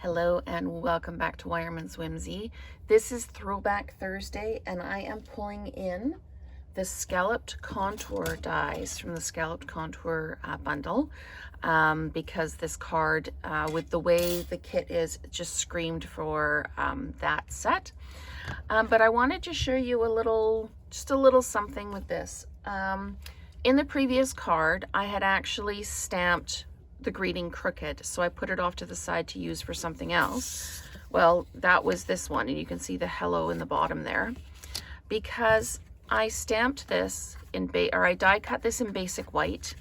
Hello and welcome back to Wireman's Whimsy. This is Throwback Thursday and I am pulling in the scalloped contour dies from the scalloped contour bundle because this card, with the way the kit is, just screamed for that set. But I wanted to show you just a little something with this. In the previous card, I had actually stamped the greeting crooked, so I put it off to the side to use for something else. Well, that was this one, and you can see the hello in the bottom there. Because I stamped this I die cut this in basic white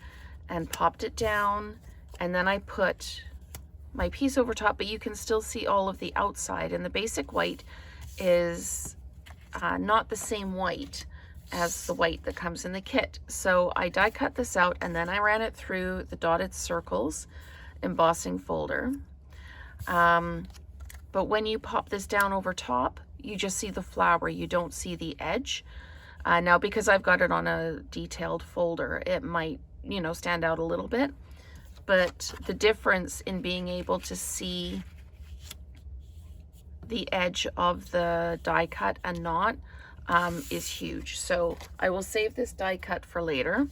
and popped it down, and then I put my piece over top, but you can still see all of the outside, and the basic white is not the same white as the white that comes in the kit. So I die cut this out and then I ran it through the dotted circles embossing folder. But when you pop this down over top, you just see the flower, you don't see the edge. Now because I've got it on a detailed folder, it might, stand out a little bit, but the difference in being able to see the edge of the die cut and not is huge. So I will save this die cut for later.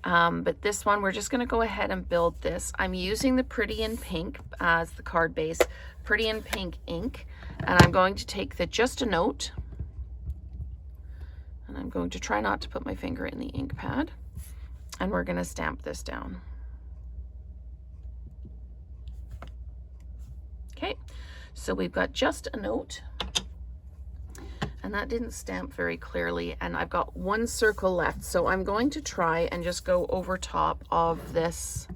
But this one, we're just going to go ahead and build this. I'm using the Pretty in Pink as the card base, Pretty in Pink ink, and I'm going to take the Just a Note, and I'm going to try not to put my finger in the ink pad, and we're going to stamp this down. Okay, so we've got Just a Note. And that didn't stamp very clearly, and I've got one circle left, so I'm going to try and just go over top of this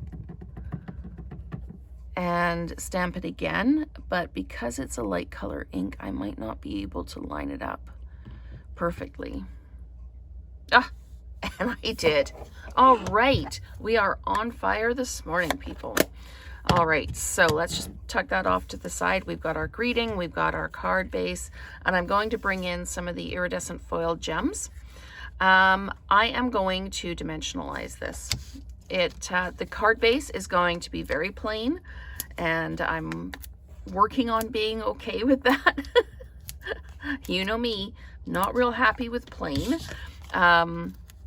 and stamp it again, but because it's a light color ink, I might not be able to line it up perfectly. And I did. All right, we are on fire this morning, people. All right, so let's just tuck that off to the side. We've got our greeting, we've got our card base, and I'm going to bring in some of the iridescent foil gems. I am going to dimensionalize this. The card base is going to be very plain, and I'm working on being okay with that. You know me, not real happy with plain.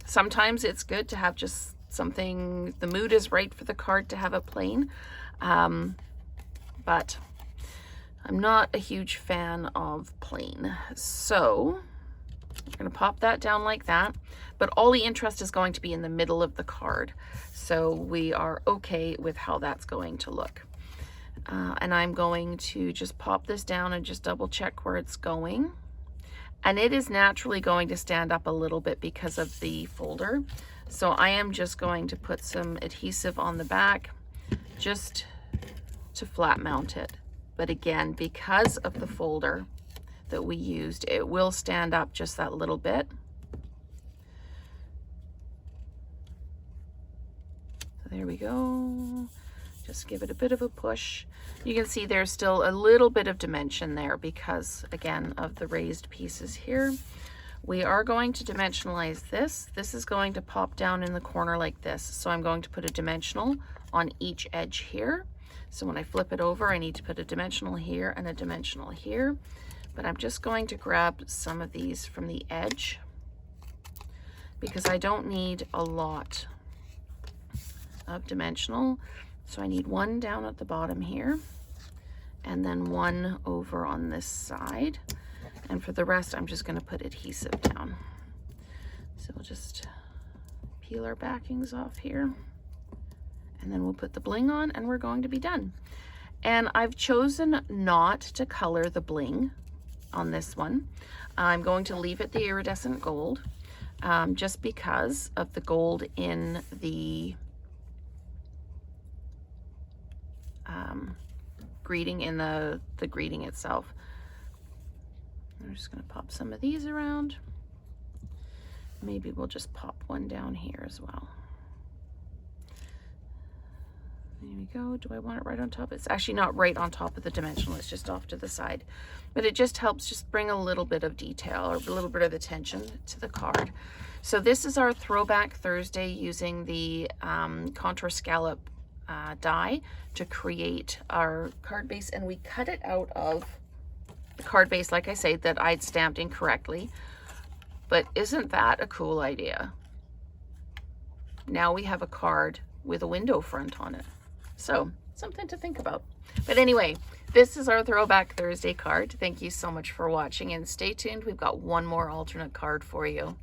Sometimes it's good to have just something, the mood is right for the card to have a plain. But I'm not a huge fan of plain. So I'm going to pop that down like that, but all the interest is going to be in the middle of the card. So we are okay with how that's going to look. And I'm going to just pop this down and just double check where it's going. And it is naturally going to stand up a little bit because of the folder. So I am just going to put some adhesive on the back just to flat mount it. But again, because of the folder that we used, it will stand up just that little bit. So there we go. Just give it a bit of a push. You can see there's still a little bit of dimension there because, again, of the raised pieces here. We are going to dimensionalize this. This is going to pop down in the corner like this. So I'm going to put a dimensional on each edge here. So when I flip it over, I need to put a dimensional here and a dimensional here. But I'm just going to grab some of these from the edge because I don't need a lot of dimensional. So I need one down at the bottom here and then one over on this side. And for the rest, I'm just going to put adhesive down. So we'll just peel our backings off here. And then we'll put the bling on and we're going to be done. And I've chosen not to color the bling on this one. I'm going to leave it the iridescent gold just because of the gold in the greeting, in the greeting itself. I'm just going to pop some of these around. Maybe we'll just pop one down here as well. There we go. Do I want it right on top? It's actually not right on top of the dimensional, it's just off to the side. But it just helps just bring a little bit of detail or a little bit of attention to the card. So this is our Throwback Thursday using the Contour Scallop die to create our card base, and we cut it out of the card base, like I say, that I'd stamped incorrectly. But isn't that a cool idea? Now we have a card with a window front on it. So something to think about. But anyway, this is our Throwback Thursday card. Thank you so much for watching, and stay tuned. We've got one more alternate card for you.